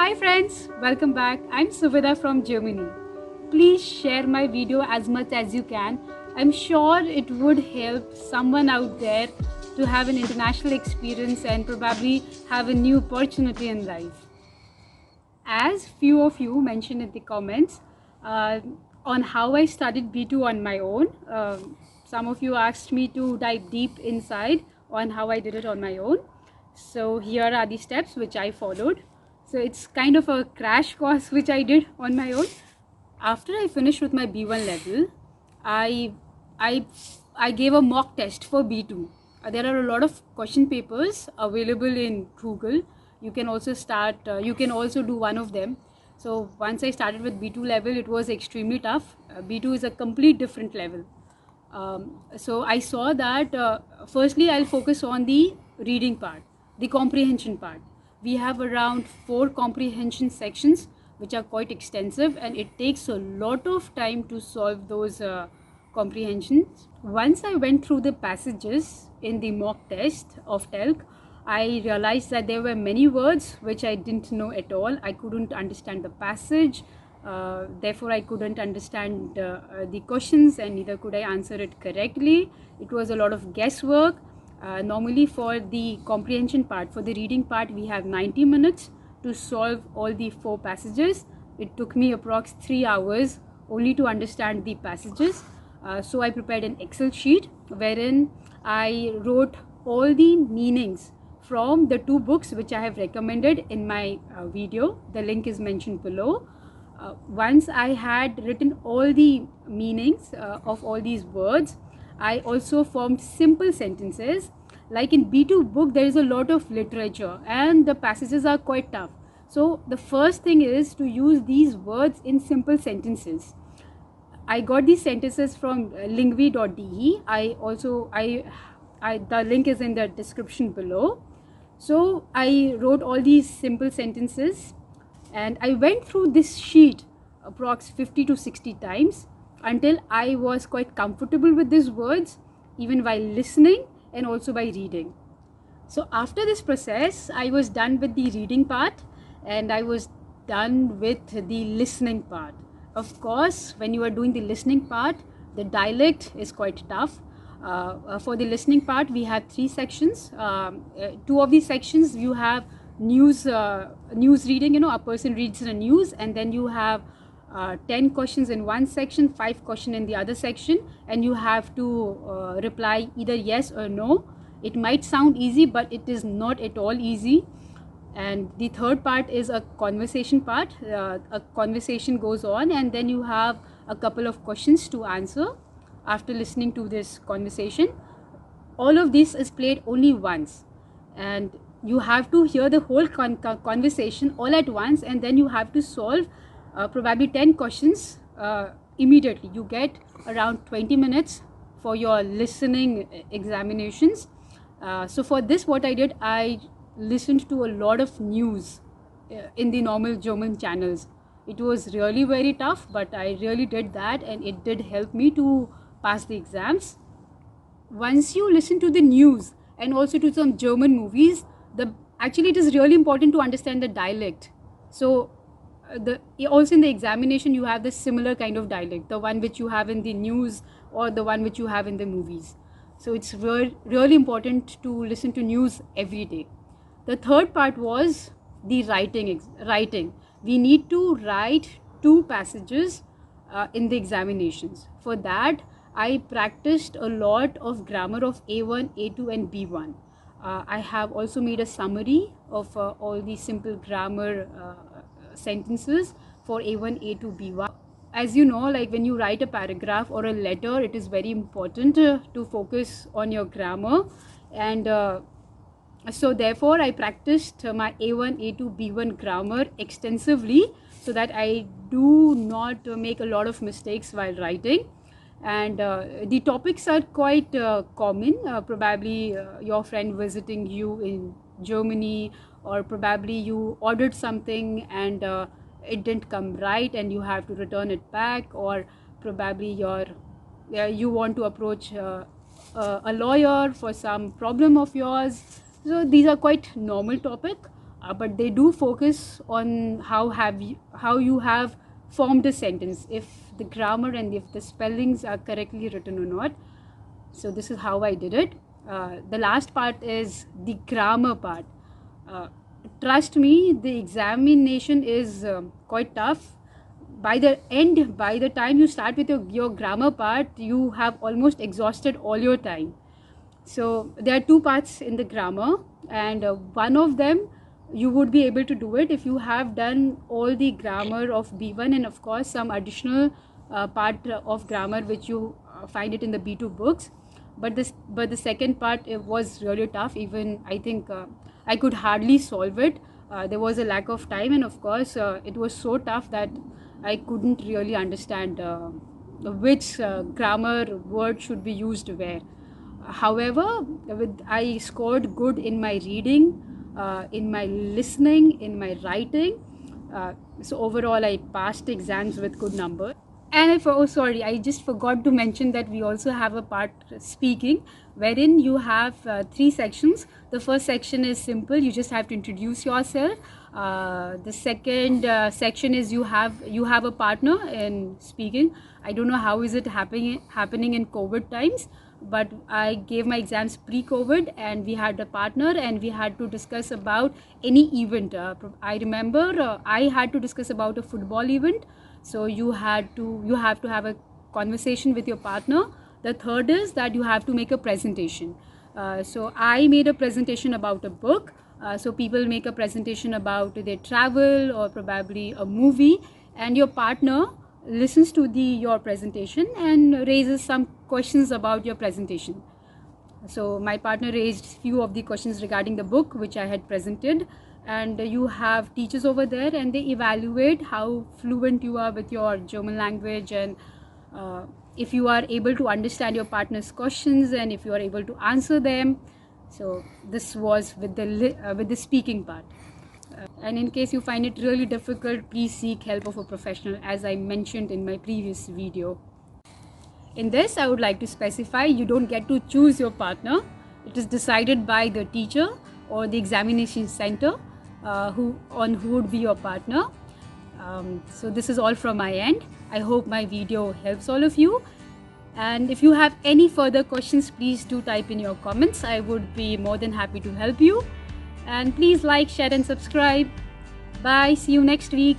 Hi friends, welcome back. I'm Suvida from Germany. Please share my video as much as you can. I'm sure it would help someone out there to have an international experience and probably have a new opportunity in life. As few of you mentioned in the comments uh, on how I studied B2 on my own, some of you asked me to dive deep inside on how I did it on my own. So here are the steps which I followed. So it's kind of a crash course which I did on my own. After I finished with my B1 level, I I I gave a mock test for B2. There are a lot of question papers available in Google. You can also you can also do one of them. So once I started with B2 level, it was extremely tough. B2 is a complete different level. So I saw that firstly I'll focus on the reading part, the comprehension part. We have around 4 comprehension sections which are quite extensive, and it takes a lot of time to solve those comprehensions. Once I went through the passages in the mock test of TELC, I realized that there were many words which I didn't know at all. I couldn't understand the passage. Therefore, I couldn't understand the questions, and neither could I answer it correctly. It was a lot of guesswork. Normally, for the comprehension part, for the reading part, we have 90 minutes to solve all the 4 passages. It took me approx 3 hours only to understand the passages. So I prepared an Excel sheet wherein I wrote all the meanings from the 2 books which I have recommended in my video. The link is mentioned below. Once I had written all the meanings of all these words, I also formed simple sentences. Like in B2 book, there is a lot of literature and the passages are quite tough. So the first thing is to use these words in simple sentences. I got these sentences from lingvi.de. The link is in the description below. So I wrote all these simple sentences and I went through this sheet approx 50 to 60 times until I was quite comfortable with these words, even while listening and also by reading. So after this process, I was done with the reading part and I was done with the listening part. Of course, when you are doing the listening part, the dialect is quite tough. For the listening part, we have 3 sections. 2 of these sections you have news reading. You know, a person reads the news, and then you have 10 questions in one section, 5 questions in the other section, and you have to reply either yes or no. It might sound easy, but it is not at all easy. And the third part is a conversation part. A conversation goes on, and then you have a couple of questions to answer after listening to this conversation. All of this is played only once, and you have to hear the whole conversation all at once, and then you have to solve probably 10 questions immediately. You get around 20 minutes for your listening examinations. So for this, what I did, I listened to a lot of news in the normal German channels. It was really very tough, but I really did that, and it did help me to pass the exams. Once you listen to the news and also to some German movies, actually it is really important to understand the dialect. So also in the examination you have the similar kind of dialect, the one which you have in the news or the one which you have in the movies. So it's really important to listen to news every day. The third part was the writing. We need to write 2 passages in the examinations. For that, I practiced a lot of grammar of A1, A2 and B1. I have also made a summary of all the simple grammar sentences for A1, A2, B1. As you know, like when you write a paragraph or a letter, it is very important to focus on your grammar, and so therefore I practiced my A1, A2, B1 grammar extensively so that I do not make a lot of mistakes while writing. And the topics are quite common. Probably your friend visiting you in Germany, or probably you ordered something and it didn't come right and you have to return it back, or probably you want to approach a lawyer for some problem of yours. So these are quite normal topic. but they do focus on how you have formed a sentence, if the grammar and if the spellings are correctly written or not. So this is how I did it. The last part is the grammar part. Trust me, the examination is quite tough. By the time you start with your grammar part, you have almost exhausted all your time. So there are two parts in the grammar, and one of them you would be able to do it if you have done all the grammar of B1 and of course some additional part of grammar which you find it in the B2 books. But the second part, it was really tough. Even I think I could hardly solve it. There was a lack of time, and of course it was so tough that I couldn't really understand which grammar word should be used where. However, I scored good in my reading, in my listening, in my writing. So overall, I passed exams with good number. And I just forgot to mention that we also have a part speaking, wherein you have 3 sections. The first section is simple, you just have to introduce yourself. The second section is you have a partner in speaking. I don't know how is it happening in COVID times, but I gave my exams pre-COVID and we had a partner and we had to discuss about any event. I remember I had to discuss about a football event. So you have to have a conversation with your partner. The third is that you have to make a presentation. So I made a presentation about a book. So people make a presentation about their travel or probably a movie, and your partner listens to your presentation and raises some questions about your presentation. So my partner raised few of the questions regarding the book which I had presented, and you have teachers over there and they evaluate how fluent you are with your German language, and if you are able to understand your partner's questions and if you are able to answer them. So this was with the speaking part. And in case you find it really difficult, please seek help of a professional, as I mentioned in my previous video. In this, I would like to specify, you don't get to choose your partner. It is decided by the teacher or the examination center who would be your partner. So this is all from my end. I hope my video helps all of you. And if you have any further questions, please do type in your comments. I would be more than happy to help you. And please like, share and subscribe. Bye. See you next week.